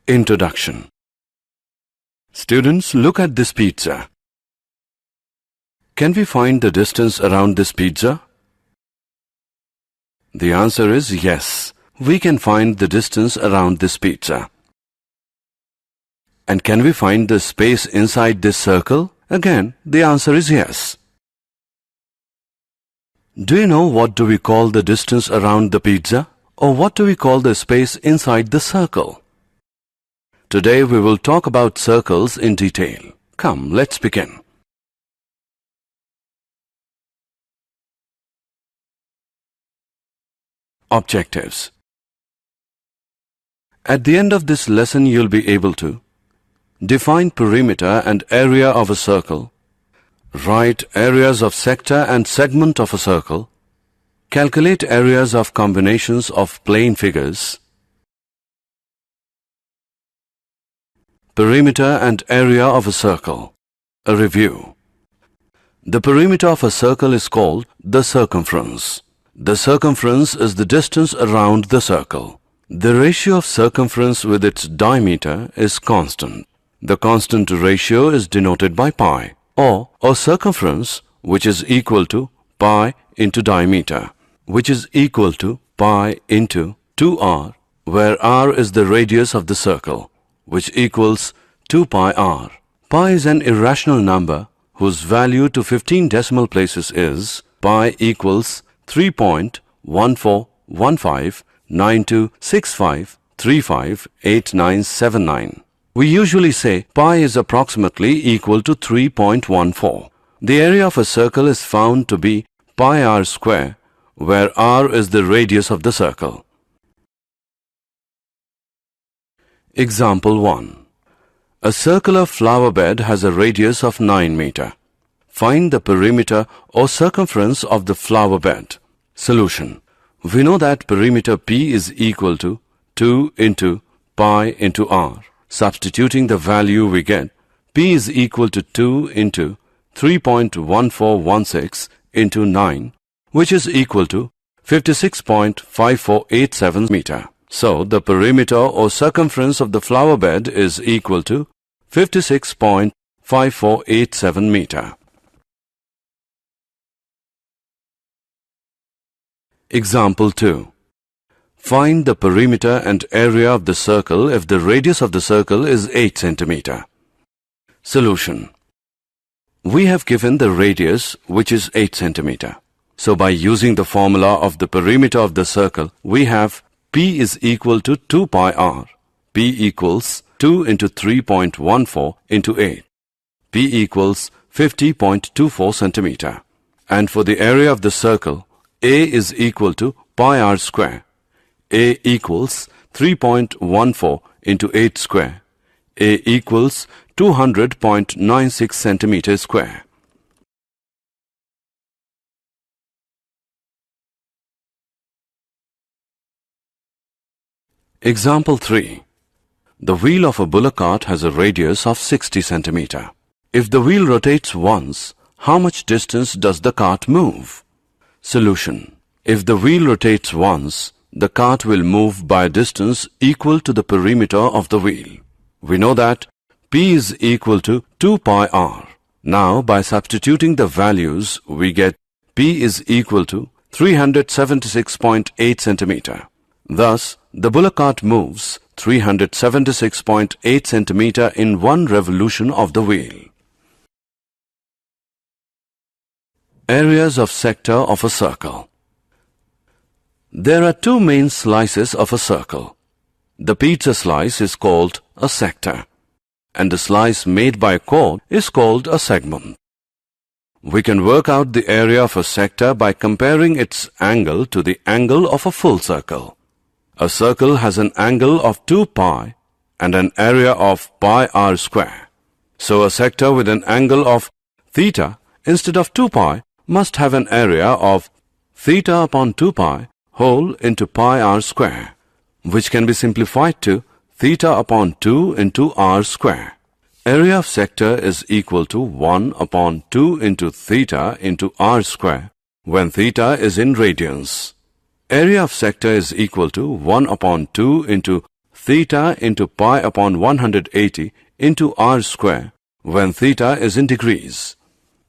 Introduction. Students, look at this pizza. Can we find the distance around this pizza? The answer is yes. We can find the distance around this pizza. And can we find the space inside this circle? Again, the answer is yes. Do you know what do we call the distance around the pizza? Or what do we call the space inside the circle? Today we will talk about circles in detail. Come, let's begin. Objectives. At the end of this lesson, you'll be able to define perimeter and area of a circle, write areas of sector and segment of a circle, calculate areas of combinations of plane figures. Perimeter and area of a circle. A review. The perimeter of a circle is called the circumference. The circumference is the distance around the circle. The ratio of circumference with its diameter is constant. The constant ratio is denoted by pi, or circumference, which is equal to pi into diameter, which is equal to pi into 2r, where r is the radius of the circle, which equals 2 pi r. Pi is an irrational number whose value to 15 decimal places is pi equals 3.14159265358979. We usually say pi is approximately equal to 3.14. The area of a circle is found to be pi r square, where r is the radius of the circle. Example 1. A circular flower bed has a radius of 9 meter. Find the perimeter or circumference of the flower bed. Solution. We know that perimeter P is equal to 2 into pi into r. Substituting the value we get, P is equal to 2 into 3.1416 into 9, which is equal to 56.5487 meter. So, the perimeter or circumference of the flower bed is equal to 56.5487 meter. Example 2. Find the perimeter and area of the circle if the radius of the circle is 8 centimeter. Solution. We have given the radius, which is 8 centimeter. So, by using the formula of the perimeter of the circle, we have P is equal to 2 pi r. P equals 2 into 3.14 into 8. P equals 50.24 centimeter. And for the area of the circle, A is equal to pi r square. A equals 3.14 into 8 square. A equals 200.96 centimeters square. Example 3. The wheel of a bullock cart has a radius of 60 centimeter. If the wheel rotates once, how much distance does the cart move? Solution. If the wheel rotates once, the cart will move by a distance equal to the perimeter of the wheel. We know that P is equal to 2 pi r. Now, by substituting the values, we get P is equal to 376.8 centimeter. Thus, the bullock cart moves 376.8 centimeter in one revolution of the wheel. Areas of sector of a circle. There are two main slices of a circle. The pizza slice is called a sector, and the slice made by a chord is called a segment. We can work out the area of a sector by comparing its angle to the angle of a full circle. A circle has an angle of 2 pi and an area of pi r square. So a sector with an angle of theta instead of 2 pi must have an area of theta upon 2 pi whole into pi r square, which can be simplified to theta upon 2 into r square. Area of sector is equal to 1 upon 2 into theta into r square when theta is in radians. Area of sector is equal to 1 upon 2 into theta into pi upon 180 into r square when theta is in degrees.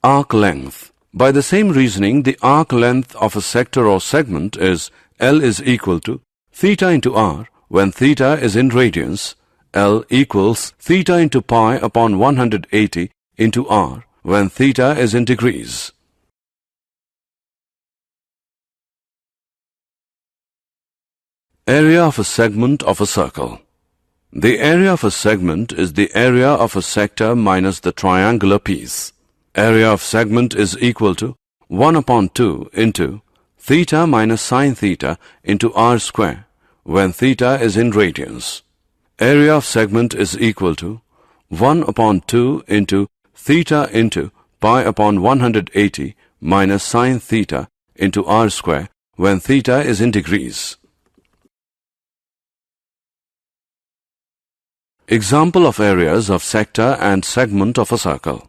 Arc length. By the same reasoning, the arc length of a sector or segment is L is equal to theta into r when theta is in radians. L equals theta into pi upon 180 into r when theta is in degrees. Area of a segment of a circle. The area of a segment is the area of a sector minus the triangular piece. Area of segment is equal to 1 upon 2 into theta minus sine theta into r square when theta is in radians. Area of segment is equal to 1 upon 2 into theta into pi upon 180 minus sine theta into r square when theta is in degrees. Example of areas of sector and segment of a circle.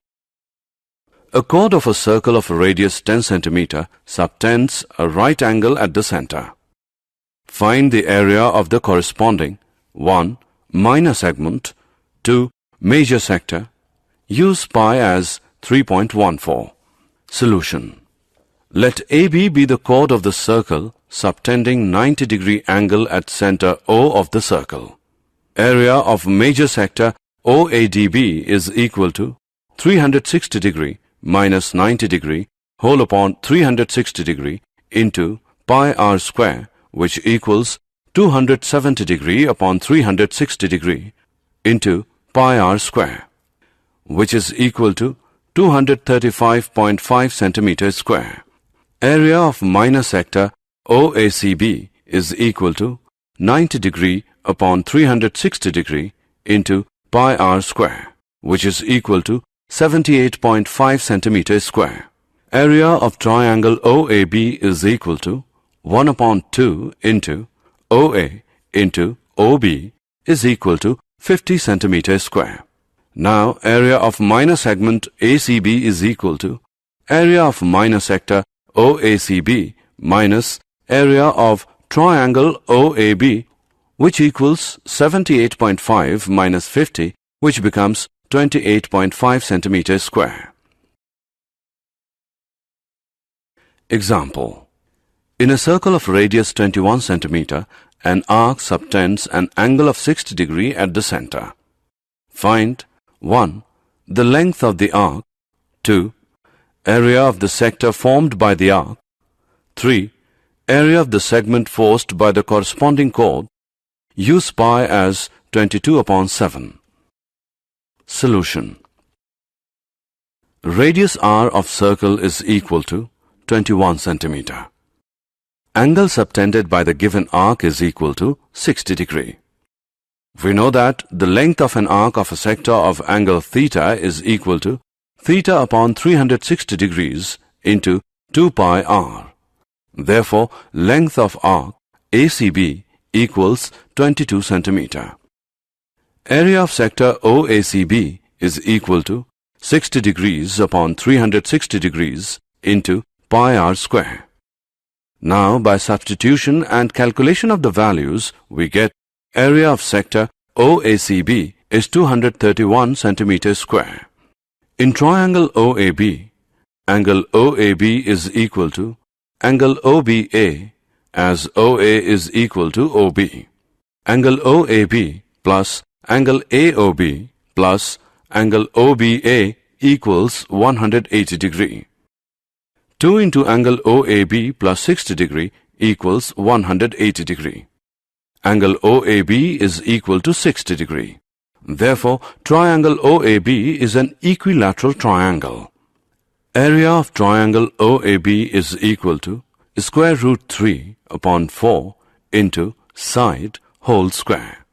A chord of a circle of a radius 10 cm subtends a right angle at the center. Find the area of the corresponding 1. Minor segment, 2. Major sector. Use pi as 3.14. Solution. Let AB be the chord of the circle subtending 90-degree angle at center O of the circle. Area of major sector OADB is equal to 360 degree minus 90 degree whole upon 360 degree into pi r square, which equals 270 degree upon 360 degree into pi r square, which is equal to 235.5 centimeters square. Area of minor sector OACB is equal to 90 degree upon 360 degree into pi r square, which is equal to 78.5 centimeters square. Area of triangle OAB is equal to 1 upon 2 into OA into OB is equal to 50 centimeters square. Now, area of minor segment ACB is equal to area of minor sector OACB minus area of triangle OAB, which equals 78.5 minus 50, which becomes 28.5 centimeters square. Example. In a circle of radius 21 centimeter, an arc subtends an angle of 60 degree at the center. Find 1. The length of the arc. 2. Area of the sector formed by the arc. 3. Area of the segment forced by the corresponding chord. Use pi as 22 upon 7. Solution. Radius r of circle is equal to 21 centimeter. Angle subtended by the given arc is equal to 60 degree. We know that the length of an arc of a sector of angle theta is equal to theta upon 360 degrees into 2 pi r. Therefore, length of arc ACB equals 22 centimeter. Area of sector OACB is equal to 60 degrees upon 360 degrees into pi r square. Now, by substitution and calculation of the values, we get area of sector OACB is 231 centimeters square. In triangle OAB, angle OAB is equal to angle OBA, as OA is equal to OB. Angle OAB plus angle AOB plus angle OBA equals 180 degree. 2 into angle OAB plus 60 degree equals 180 degree. Angle OAB is equal to 60 degree. Therefore, triangle OAB is an equilateral triangle. Area of triangle OAB is equal to square root 3 upon 4 into side whole square.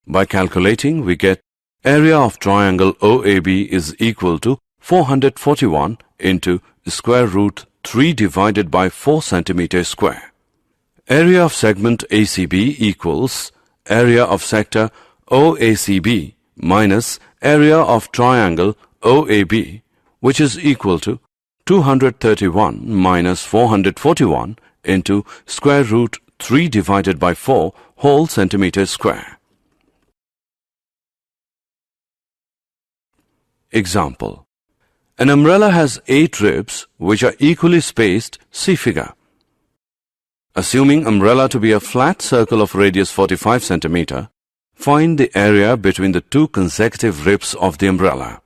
By calculating, we get area of triangle OAB is equal to 441 into square root 3 divided by 4 centimeters square. Area of segment ACB equals area of sector OACB minus area of triangle OAB, which is equal to 231 minus 441 into square root 3 divided by 4 whole centimeters square. Example. An umbrella has 8 ribs which are equally spaced, see figure. Assuming umbrella to be a flat circle of radius 45 cm, find the area between the two consecutive ribs of the umbrella.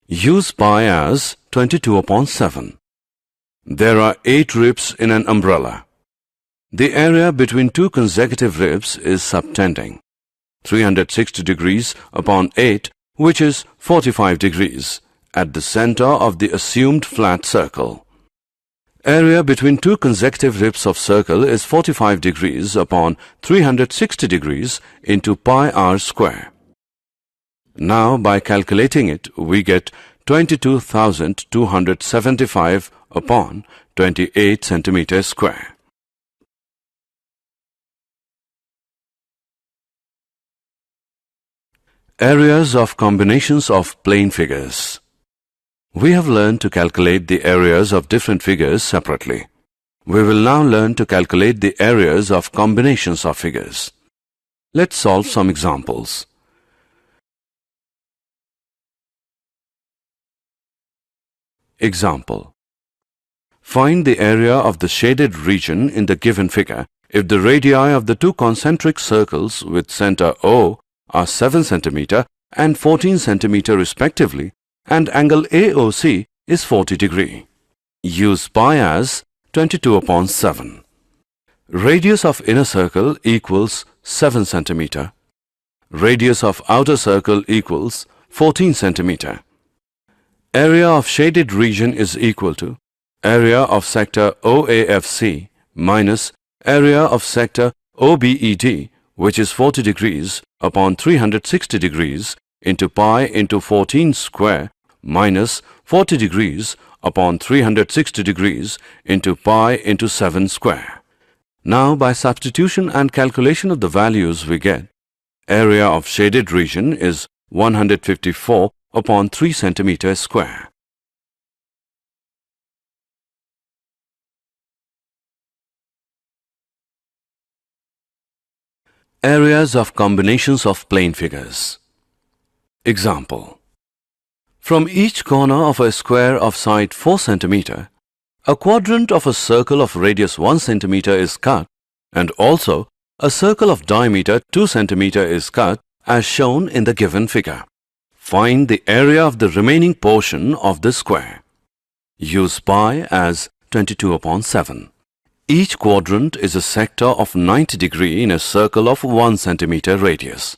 Use pi as 22/7. There are 8 ribs in an umbrella. The area between two consecutive ribs is subtending. 360 degrees upon 8, which is 45 degrees, at the center of the assumed flat circle. Area between two consecutive ribs of circle is 45 degrees upon 360 degrees into pi r square. Now, by calculating it, we get 22,275 upon 28 centimeters square. Areas of combinations of plane figures. We have learned to calculate the areas of different figures separately. We will now learn to calculate the areas of combinations of figures. Let's solve some examples. Example. Find the area of the shaded region in the given figure if the radii of the two concentric circles with center O are 7 cm and 14 cm respectively, and angle AOC is 40 degree. Use pi as 22/7. Radius of inner circle equals 7 cm. Radius of outer circle equals 14 cm. Area of shaded region is equal to area of sector OAFC minus area of sector OBED, which is 40 degrees upon 360 degrees into pi into 14 square minus 40 degrees upon 360 degrees into pi into 7 square. Now, by substitution and calculation of the values, we get area of shaded region is 154 upon 3 centimeters square. Areas of combinations of plane figures. Example. From each corner of a square of side 4 cm, a quadrant of a circle of radius 1 cm is cut, and also a circle of diameter 2 cm is cut as shown in the given figure. Find the area of the remaining portion of the square. Use pi as 22/7. Each quadrant is a sector of 90 degree in a circle of 1 cm radius.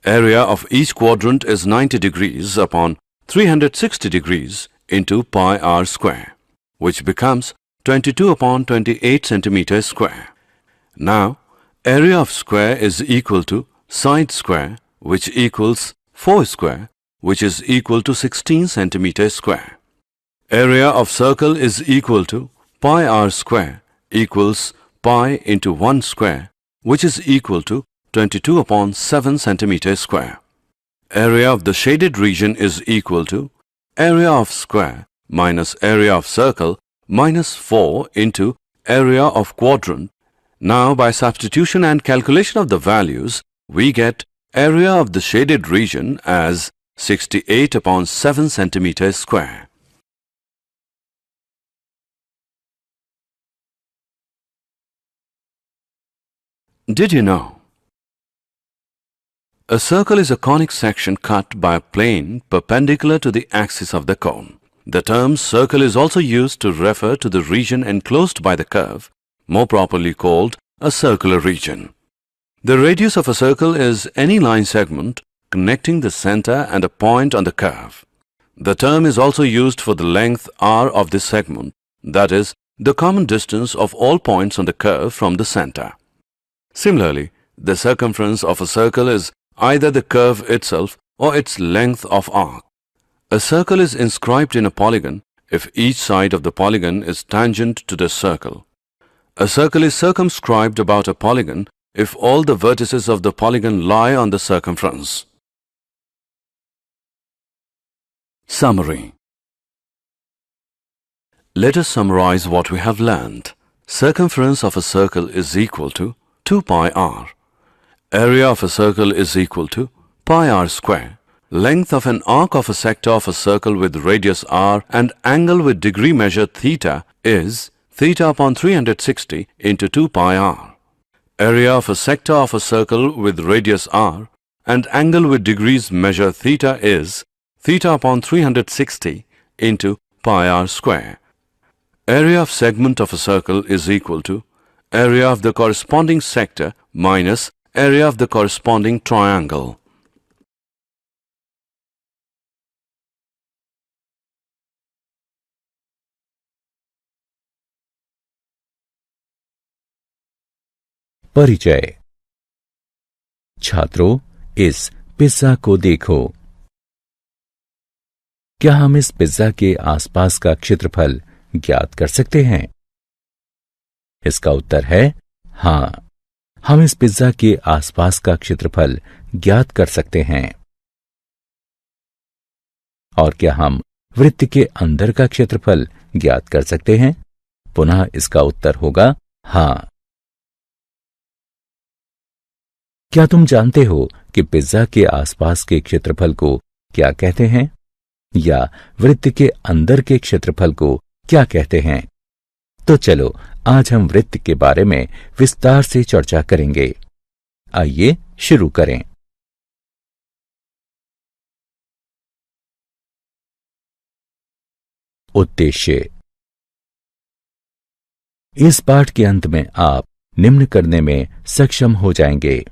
Area of each quadrant is 90 degrees upon 360 degrees into pi r square, which becomes 22/28 centimeters square. Now, area of square is equal to side square, which equals 4 square, which is equal to 16 centimeters square. Area of circle is equal to pi r square equals pi into 1 square, which is equal to 22/7 centimeters square. Area of the shaded region is equal to area of square minus area of circle minus 4 into area of quadrant. Now, by substitution and calculation of the values, we get area of the shaded region as 68/7 centimeters square. Did you know? A circle is a conic section cut by a plane perpendicular to the axis of the cone. The term circle is also used to refer to the region enclosed by the curve, more properly called a circular region. The radius of a circle is any line segment connecting the center and a point on the curve. The term is also used for the length r of this segment, that is, the common distance of all points on the curve from the center. Similarly, the circumference of a circle is either the curve itself or its length of arc. A circle is inscribed in a polygon if each side of the polygon is tangent to the circle. A circle is circumscribed about a polygon if all the vertices of the polygon lie on the circumference. Summary. Let us summarize what we have learned. Circumference of a circle is equal to 2 pi r. Area of a circle is equal to pi r square. Length of an arc of a sector of a circle with radius r and angle with degree measure theta is theta upon 360 into 2 pi r. Area of a sector of a circle with radius r and angle with degrees measure theta is theta upon 360 into pi r square. Area of segment of a circle is equal to area of the corresponding sector minus area of the corresponding triangle. परिचय। छात्रों, इस pizza को देखो। क्या हम इस pizza के आसपास का क्षेत्रफल ज्ञात कर सकते हैं? इसका उत्तर है हां, हम इस पिज्जा के आसपास का क्षेत्रफल ज्ञात कर सकते हैं। और क्या हम वृत्त के अंदर का क्षेत्रफल ज्ञात कर सकते हैं? पुनः इसका उत्तर होगा हां। क्या तुम जानते हो कि पिज्जा के आसपास के क्षेत्रफल को क्या कहते हैं, या वृत्त के अंदर के क्षेत्रफल को क्या कहते हैं? तो चलो आज हम वृत्त के बारे में विस्तार से चर्चा करेंगे। आइए शुरू करें। उद्देश्य। इस पाठ के अंत में आप निम्न करने में सक्षम हो जाएंगे: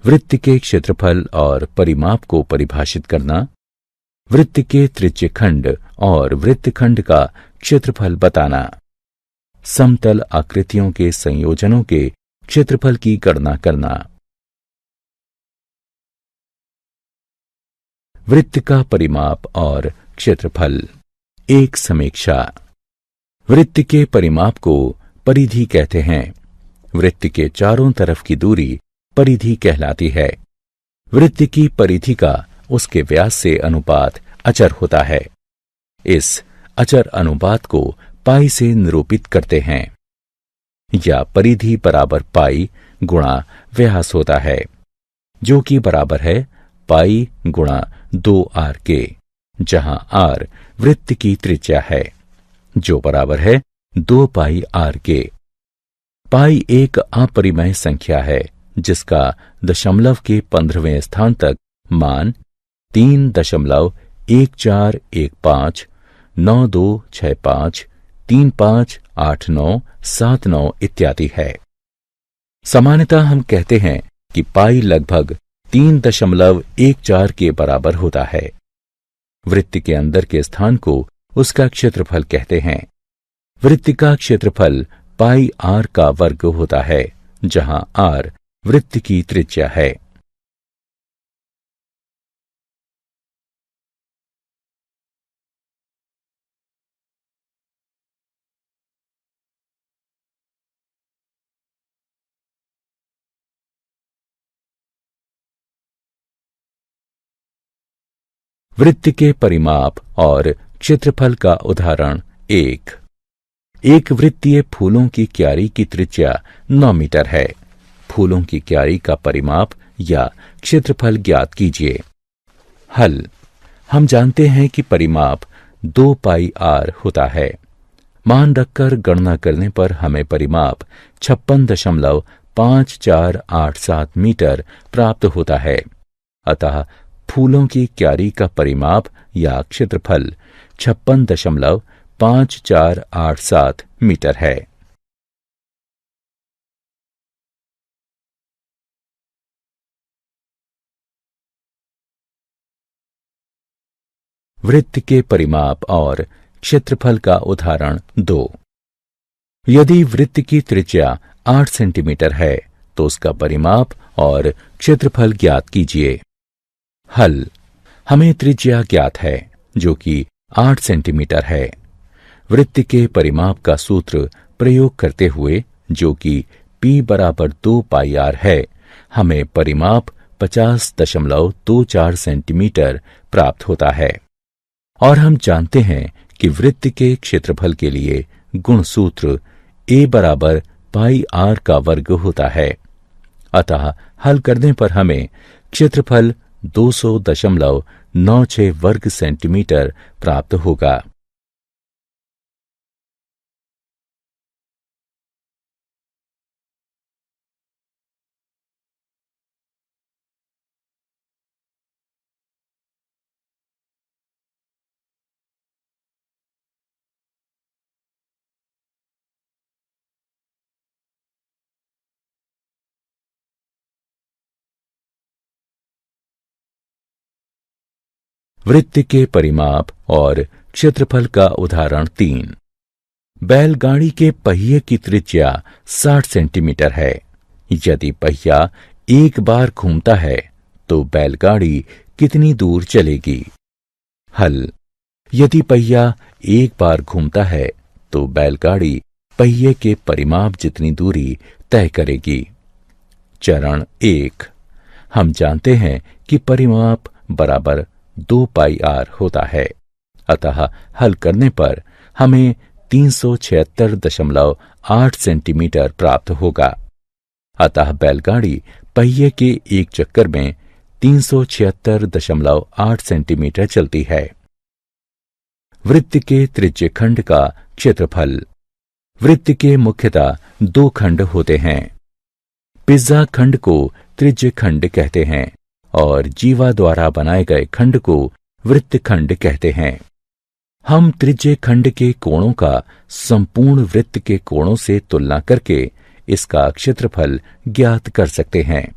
वृत्त के क्षेत्रफल और परिमाप को परिभाषित करना, वृत्त के त्रिज्यखंड और वृत्तखंड का क्षेत्रफल बताना, समतल आकृतियों के संयोजनों के क्षेत्रफल की गणना करना, वृत्त का परिमाप और क्षेत्रफल। एक समीक्षा। वृत्त के परिमाप को परिधि कहते हैं। वृत्त के चारों तरफ की दूरी परिधि कहलाती है। वृत्त की परिधि का उसके व्यास से अनुपात अचर होता है। इस अचर अनुपात को पाई से निरूपित करते हैं, या परिधि बराबर पाई गुणा व्यास होता है, जो कि बराबर है पाई गुणा 2r के, जहां r वृत्त की त्रिज्या है, जो बराबर है 2 पाई r के। पाई एक अपरिमेय संख्या है जिसका दशमलव के 15वें स्थान तक मान 3.1415, 9265, 358979 इत्यादि है। सामान्यतः हम कहते हैं कि पाई लगभग 3.14 के बराबर होता है। वृत्त के अंदर के स्थान को उसका क्षेत्रफल कहते हैं। वृत्त का क्षेत्रफल पाई r का वर्ग होता है, जहां r वृत्त की त्रिज्या है। वृत्त के परिमाप और क्षेत्रफल का उदाहरण 1। एक वृत्तीय फूलों की क्यारी की त्रिज्या 9 मीटर है। फूलों की क्यारी का परिमाप या क्षेत्रफल ज्ञात कीजिए। हल। हम जानते हैं कि परिमाप 2 पाई r होता है। मान रखकर गणना करने पर हमें परिमाप 56.5487 मीटर प्राप्त होता है। अतः फूलों की क्यारी का परिमाप या क्षेत्रफल 56.5487 मीटर है। वृत्त के परिमाप और क्षेत्रफल का उदाहरण 2। यदि वृत्त की त्रिज्या 8 सेंटीमीटर है तो उसका परिमाप और क्षेत्रफल ज्ञात कीजिए। हल। हमें त्रिज्या ज्ञात है जो कि 8 सेंटीमीटर है। वृत्त के परिमाप का सूत्र प्रयोग करते हुए, जो कि P बराबर 2 पाई r है, हमें परिमाप 50.24 सेंटीमीटर प्राप्त होता है। और हम जानते हैं कि वृत्त के क्षेत्रफल के लिए गुण सूत्र a बराबर पाई r का वर्ग होता है। अतः हल करने पर हमें क्षेत्रफल 200.96 वर्ग सेंटीमीटर प्राप्त होगा। वृत्त के परिमाप और क्षेत्रफल का उदाहरण 3। बैलगाड़ी के पहिए की त्रिज्या 60 सेंटीमीटर है। यदि पहिया एक बार घूमता है तो बैलगाड़ी कितनी दूर चलेगी? हल। यदि पहिया एक बार घूमता है तो बैलगाड़ी पहिए के परिमाप जितनी दूरी तय करेगी। चरण 1। हम जानते हैं कि परिमाप बराबर 2 पाई r होता है, अतः हल करने पर हमें 376.8 सेंटीमीटर प्राप्त होगा। अतः बैलगाड़ी पहिए के एक चक्कर में 376.8 सेंटीमीटर चलती है। वृत्त के त्रिज्यखंड का क्षेत्रफल। वृत्त के मुख्यतः 2 खंड होते हैं। पिज्जा खंड को त्रिज्यखंड कहते हैं और जीवा द्वारा बनाए गए खंड को वृत्तखंड कहते हैं। हम त्रिज्यखंड के कोणों का संपूर्ण वृत्त के कोणों से तुलना करके इसका क्षेत्रफल ज्ञात कर सकते हैं।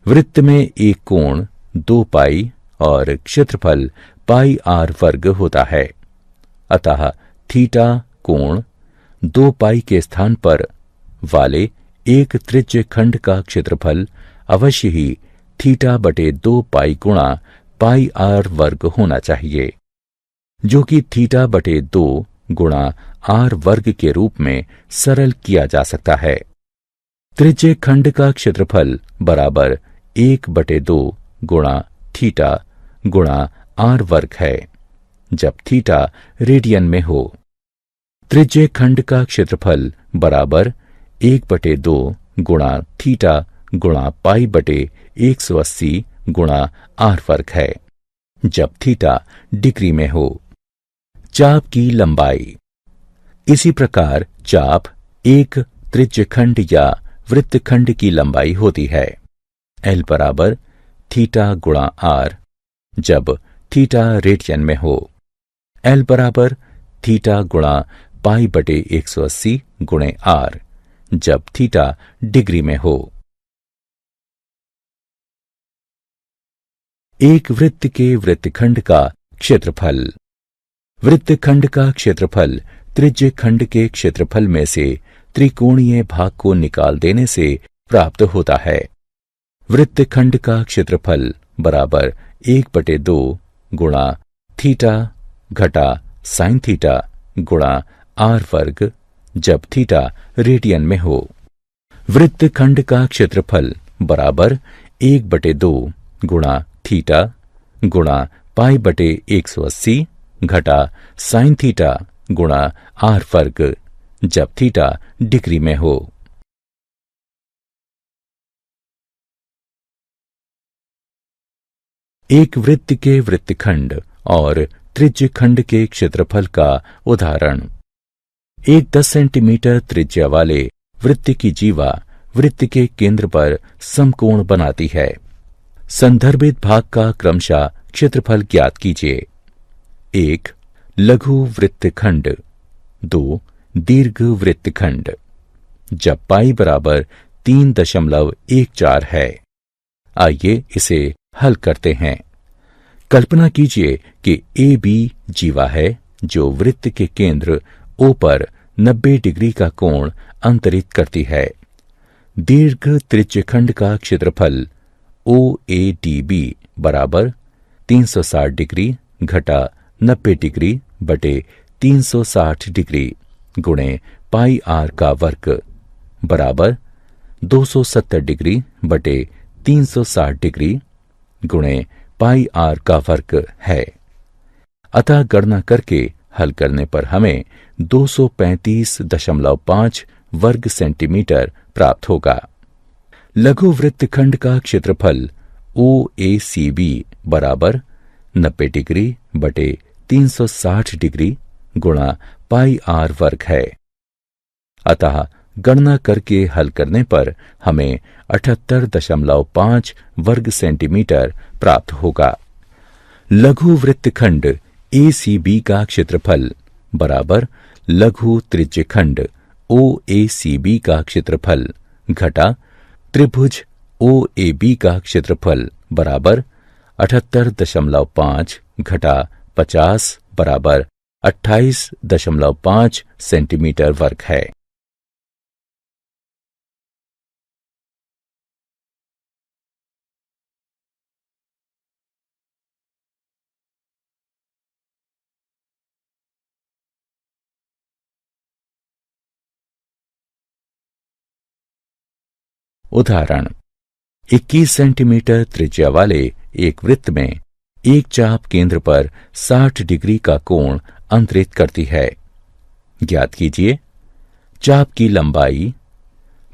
वृत्त में एक कोण 2 पाई और क्षेत्रफल पाई r वर्ग होता है। अतः थीटा कोण 2 पाई के स्थान पर वाले एक त्रिज्यखंड का क्षेत्रफल अवश्य ही थीटा बटे 2 पाई गुणा पाई r वर्ग होना चाहिए, जो कि थीटा बटे 2 गुणा r वर्ग के रूप में सरल किया जा सकता है। त्रिज्यखंड का क्षेत्रफल बराबर 1/2 गुणा थीटा गुणा r वर्ग है, जब थीटा रेडियन में हो। त्रिज्यखंड का क्षेत्रफल बराबर 1/2 गुणा थीटा गुणा पाई बटे 180 गुणा r वर्ग है, जब थीटा डिग्री में हो। चाप की लंबाई। इसी प्रकार चाप एक त्रिज्यखंड या वृत्तखंड की लंबाई होती है। L बराबर थीटा गुणा r, जब थीटा रेडियन में हो। L बराबर थीटा गुणा पाई बटे 180 गुणे r, जब थीटा डिग्री में हो। एक वृत्त के वृत्तखंड का क्षेत्रफल। वृत्तखंड का क्षेत्रफल त्रिज्यखंड के क्षेत्रफल में से त्रिकोणीय भाग को निकाल देने से प्राप्त होता है। वृत्तखंड का क्षेत्रफल बराबर 1/2 गुणा थीटा घटा साइन थीटा गुणा r वर्ग, जब थीटा रेडियन में हो। वृत्तखंड का क्षेत्रफल बराबर 1/2 गुणा थीटा गुणा पाई बटे 180 घटा साइन थीटा गुणा r वर्ग, जब थीटा डिग्री में हो। एक वृत्त के वृत्तखंड और त्रिज्यखंड के क्षेत्रफल का उदाहरण। एक 10 सेंटीमीटर त्रिज्या वाले वृत्त की जीवा वृत्त के केंद्र पर समकोण बनाती है। संदर्भित भाग का क्रमशः क्षेत्रफल ज्ञात कीजिए। 1 लघु वृत्तखंड, 2 दीर्घ वृत्तखंड, जब पाई बराबर 3.14 है। आइए इसे हल करते हैं। कल्पना कीजिए कि AB जीवा है जो वृत्त के केंद्र O पर 90 डिग्री का कोण अंतरित करती है। दीर्घ त्रिज्यखंड का क्षेत्रफल OADB बराबर 360 डिग्री घटा 90 डिग्री बटे 360 डिग्री गुणे पाई r का वर्ग बराबर 270 डिग्री बटे 360 डिग्री गुणे पाई r का वर्ग है। अतः गणना करके हल करने पर हमें 235.5 वर्ग सेंटीमीटर प्राप्त होगा। लघु वृत्तखंड का क्षेत्रफल OACB बराबर 90 डिग्री बटे 360 डिग्री गुणा पाई आर वर्ग है। अतः गणना करके हल करने पर हमें 78.5 वर्ग सेंटीमीटर प्राप्त होगा। लघु वृत्तखंड ACB का क्षेत्रफल बराबर लघु त्रिज्यखंड OACB का क्षेत्रफल घटा त्रिभुज OAB का क्षेत्रफल बराबर 78.5 घटा 50 बराबर 28.5 सेंटीमीटर वर्ग है। उदाहरण 21 सेंटीमीटर त्रिज्या वाले एक वृत्त में एक चाप केंद्र पर 60 डिग्री का कोण अंतरित करती है। ज्ञात कीजिए चाप की लंबाई,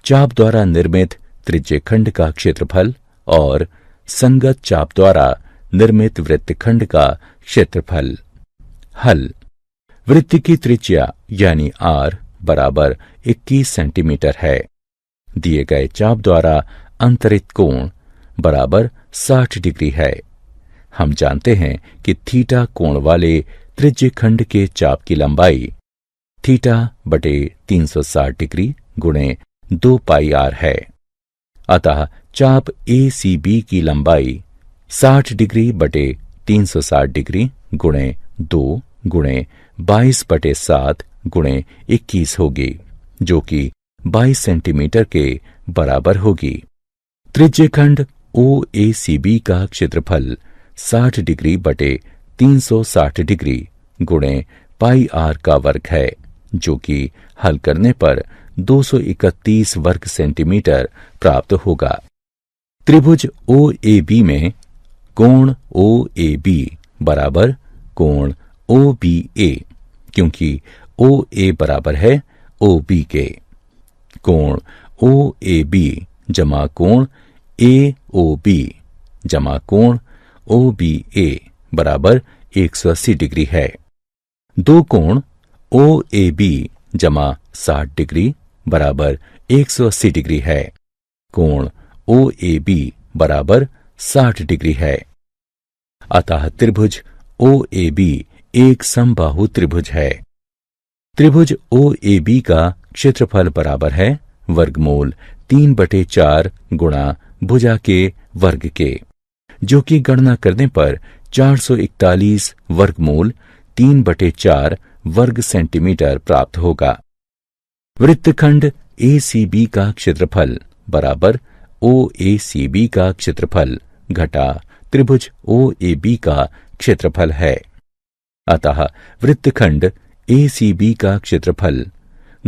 चाप द्वारा निर्मित त्रिज्यखंड का क्षेत्रफल और संगत चाप द्वारा निर्मित वृत्तखंड का क्षेत्रफल। हल। वृत्त की त्रिज्या यानी R बराबर 21 सेंटीमीटर है। दिए गए चाप द्वारा अंतरित कोण बराबर 60 डिग्री है। हम जानते हैं कि थीटा कोण वाले त्रिज्यखंड के चाप की लंबाई थीटा बटे 360 डिग्री गुणे 2 पाई आर है। अतः चाप ACB की लंबाई 60 डिग्री बटे 360 डिग्री गुणे 2 गुणे 22 बटे 7 गुणे 21 होगी, जो कि 22 सेंटीमीटर के बराबर होगी। त्रिज्यखंड OACB का क्षेत्रफल 60 डिग्री बटे 360 डिग्री गुणे पाई आर का वर्ग है, जो कि हल करने पर 231 वर्ग सेंटीमीटर प्राप्त होगा। त्रिभुज OAB में कोण OAB बराबर कोण OBA, क्योंकि OA बराबर है OB के। कोण OAB जमा कोण AOB जमा कोण OBA बराबर 180 डिग्री है। दो कोण OAB जमा 60 डिग्री बराबर 180 डिग्री है। कोण OAB बराबर 60 डिग्री है। अतः त्रिभुज OAB एक समबाहु त्रिभुज है। त्रिभुज OAB का क्षेत्रफल बराबर है वर्गमूल 3/4 गुणा भुजा के वर्ग के, जो कि गणना करने पर 441 वर्गमूल 3/4 वर्ग सेंटीमीटर प्राप्त होगा। वृत्तखंड ACB का क्षेत्रफल बराबर OACB का क्षेत्रफल घटा त्रिभुज OAB का क्षेत्रफल है। अतः वृत्तखंड ACB का क्षेत्रफल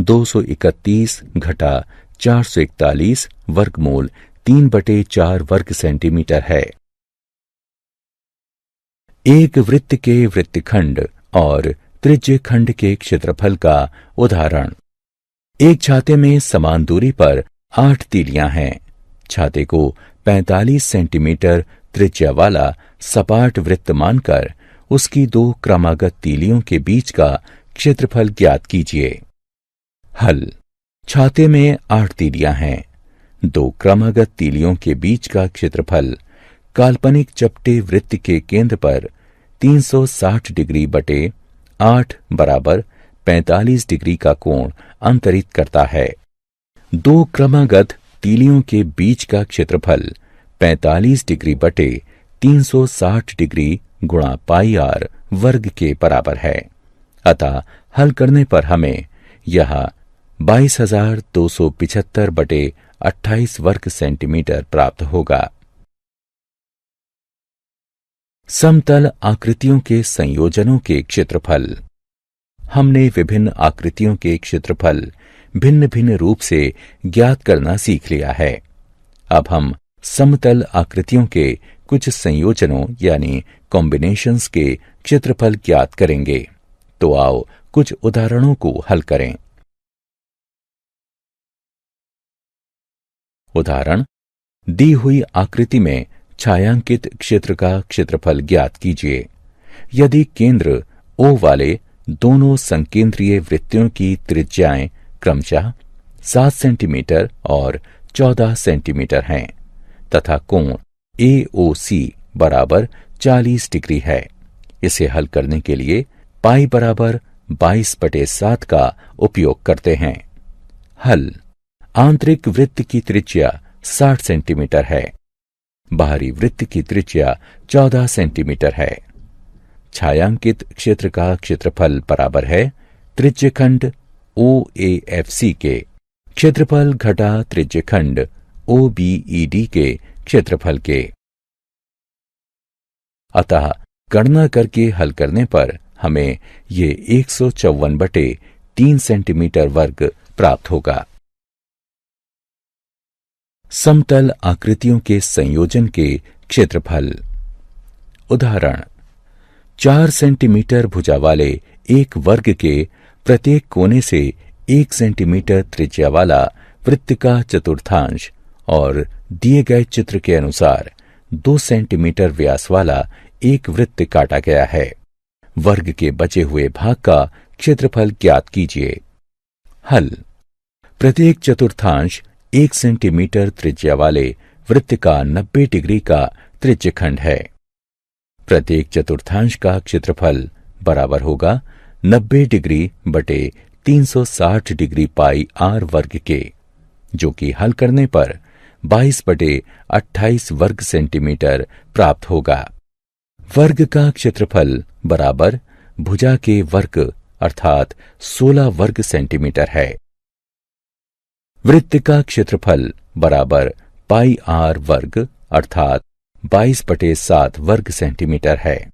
231 घटा 441 वर्गमूल 3/4 वर्ग सेंटीमीटर है। एक वृत्त के वृत्तखंड और त्रिज्यखंड के क्षेत्रफल का उदाहरण। एक छाते में समान दूरी पर 8 तीलियां हैं। छाते को 45 सेंटीमीटर त्रिज्या वाला सपाट वृत्त मानकर उसकी 2 क्रमागत तीलियों के बीच का क्षेत्रफल ज्ञात कीजिए। हल। छाते में 8 तीलियां हैं। 2 क्रमागत तीलियों के बीच का क्षेत्रफल काल्पनिक चपटे वृत्त के केंद्र पर 360 डिग्री बटे 8 बराबर 45 डिग्री का कोण अंतरित करता है। 2 क्रमागत तीलियों के बीच का क्षेत्रफल 45 डिग्री बटे 360 डिग्री गुणा पाई आर वर्ग के बराबर है। अतः हल करने पर हमें यह 22,275 बटे 28 वर्ग सेंटीमीटर प्राप्त होगा। समतल आकृतियों के संयोजनों के क्षेत्रफल। हमने विभिन्न आकृतियों के क्षेत्रफल भिन्न भिन्न रूप से ज्ञात करना सीख लिया है। अब हम समतल आकृतियों के कुछ संयोजनों यानी कॉम्बिनेशंस के क्षेत्रफल ज्ञात करेंगे। तो आओ कुछ उदाहरणों को हल करें। उदाहरण। दी हुई आकृति में छायांकित क्षेत्र का क्षेत्रफल ज्ञात कीजिए। यदि केंद्र O वाले दोनों संकेंद्रीय वृत्तियों की त्रिज्याएं क्रमशः 7 सेंटीमीटर और 14 सेंटीमीटर हैं तथा कोण AOC बराबर 40 डिग्री है, इसे हल करने के लिए पाई बराबर 22/7 का उपयोग करते हैं। हल। आंतरिक वृत्त की त्रिज्या 60 सेंटीमीटर है, बाहरी वृत्त की त्रिज्या 14 सेंटीमीटर है। छायांकित क्षेत्र का क्षेत्रफल बराबर है त्रिज्यखंड OAFC के क्षेत्रफल घटा त्रिज्यखंड OBED के क्षेत्रफल के। अतः गणना करके हल करने पर हमें ये 154/3 सेंटीमीटर वर्ग प्राप्त होगा। समतल आकृतियों के संयोजन के क्षेत्रफल। उदाहरण, 4 सेंटीमीटर भुजा वाले एक वर्ग के प्रत्येक कोने से 1 सेंटीमीटर त्रिज्या वाला वृत्त का चतुर्थांश और दिए गए चित्र के अनुसार 2 सेंटीमीटर व्यास वाला एक वृत्त काटा गया है। वर्ग के बचे हुए भाग का क्षेत्रफल ज्ञात कीजिए। हल। प्रत्येक चतुर्थांश 1 सेंटीमीटर त्रिज्या वाले वृत्त का 90 डिग्री का त्रिज्यखंड है। प्रत्येक चतुर्थांश का क्षेत्रफल बराबर होगा 90 डिग्री बटे 360 डिग्री पाई r वर्ग के, जो कि हल करने पर 22/28 वर्ग सेंटीमीटर प्राप्त होगा। वर्ग का क्षेत्रफल बराबर भुजा के वर्ग अर्थात 16 वर्ग सेंटीमीटर है। वृत्त का क्षेत्रफल बराबर पाई r वर्ग अर्थात 22/7 वर्ग सेंटीमीटर है।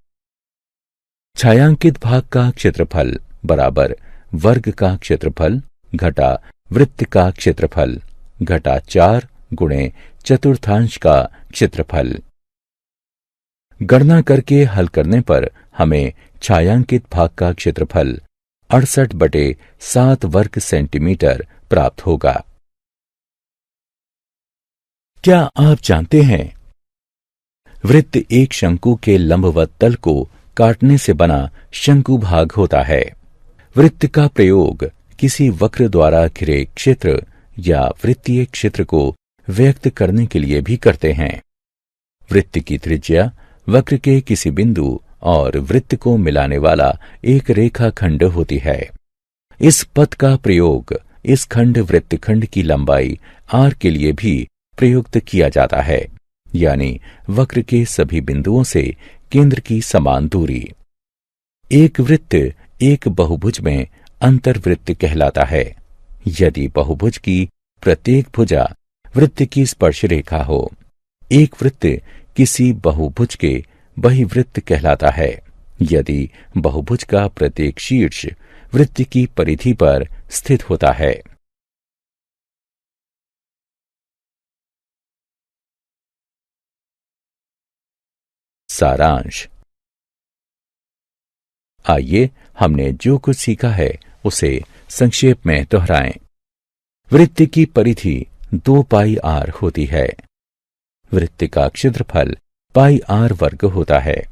छायांकित भाग का क्षेत्रफल बराबर वर्ग का क्षेत्रफल घटा वृत्त का क्षेत्रफल घटा 4 गुणे चतुर्थांश का क्षेत्रफल। गणना करके हल करने पर हमें छायांकित भाग का क्षेत्रफल 68/7 वर्ग सेंटीमीटर प्राप्त होगा। क्या आप जानते हैं, वृत्त एक शंकु के लंबवत तल को काटने से बना शंकु भाग होता है। वृत्त का प्रयोग किसी वक्र द्वारा घिरे क्षेत्र या वृत्तीय क्षेत्र को व्यक्त करने के लिए भी करते हैं। वृत्त की त्रिज्या वक्र के किसी बिंदु और वृत्त को मिलाने वाला एक रेखाखंड होती है। इस पथ का प्रयोग इस खंड वृत्तखंड की लंबाई r के लिए भी प्रयुक्त किया जाता है, यानी वक्र के सभी बिंदुओं से केंद्र की समान दूरी। एक वृत्त एक बहुभुज में अंतर्वृत्त कहलाता है, यदि बहुभुज की प्रत्येक भुजा वृत्त की स्पर्श रेखा हो। एक वृत्त किसी बहुभुज के बहिवृत्त कहलाता है, यदि बहुभुज का प्रत्येक शीर्ष वृत्त की परिधि पर स्थित होता है। सारांश। आइए हमने जो कुछ सीखा है उसे संक्षेप में दोहराएं। वृत्त की परिधि 2 पाई r होती है। वृत्त का क्षेत्रफल पाई r वर्ग होता है।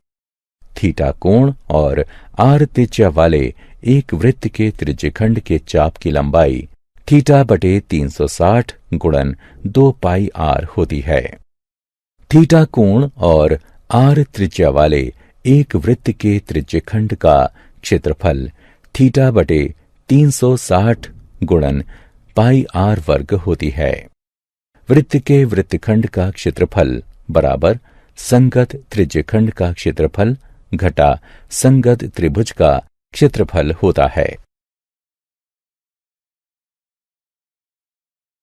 थीटा कोण और r त्रिज्या वाले एक वृत्त के त्रिज्यखंड के चाप की लंबाई θ/360 गुणन 2 पाई r होती है। थीटा कोण और r त्रिज्या वाले एक वृत्त के त्रिज्यखंड का क्षेत्रफल θ/360 गुणन पाई r वर्ग होती है। वृत्त के वृत्तखंड का क्षेत्रफल बराबर संगत त्रिज्यखंड का क्षेत्रफल घटा संगत त्रिभुज का क्षेत्रफल होता है।